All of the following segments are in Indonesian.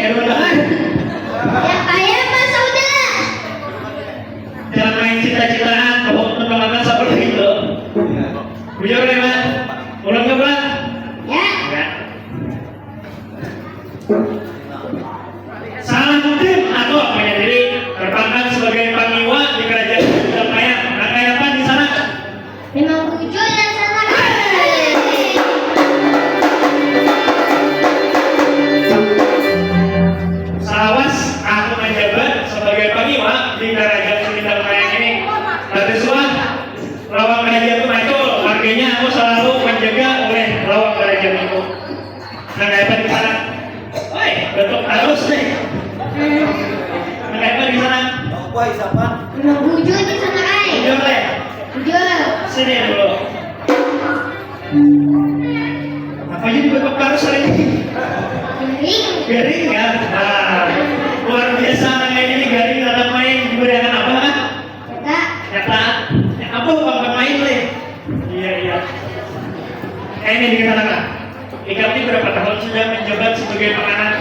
Kemudahan. Yang kaya Pak Sauda. Jangan main cita-citaan, kamu menolakkan seperti itu. Bujur deh, Mas. Ulang ke Pak? Ya. Ya. Salahuddin atau menyadari terpangkat sebagai panglima di kerajaan Majapahit. Rangkai apa di sana? Memang wujud dan sana. Sawas aku menjabat sebagai panglima di kerajaan Majapahit ini. Tapi semua lawang kerajaan itu macul. Artinya aku selalu menjaga oleh lawang kerajaan itu. Rangkai apa di sana? Woi, betul harus nih. Rangkai apa di sana? Memang wujud di sana kai. Bujur deh. Wujud. Sini dulu. Apa jadi betul harus hari ini? Garing. Garing ya. Nah, luar biasa namanya ini garing dalam main diberikan apa kan? Kata. Kata. Ya, apa bang main leh? Iya. Ini dikatakan. Ikam ini berapa tahun sudah menjabat sebagai penganan?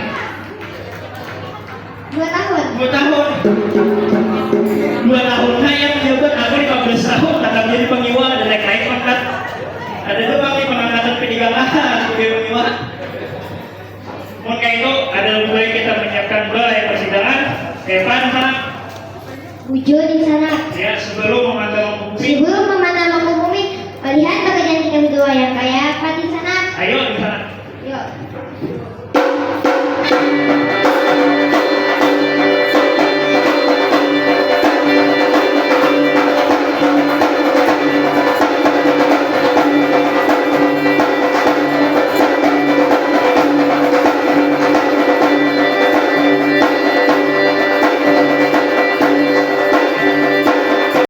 2 tahun. 2 tahun. 2 tahun saya menjabat, aku 15 tahun akan menjadi pengiwa dan naik pangkat. Ada dua kali pengangkatan peninggalan sebagai pengiwa. Maka itu ada lebih baik kita menyiapkan balai persidangan. Evan sana. Wujud di sana. Ya, sebelum memandang menghukumi. Sebelum memandang menghukumi, melihat pekerjaan kita berdua yang kaya apa di sana. Ayo di sana. Yuk.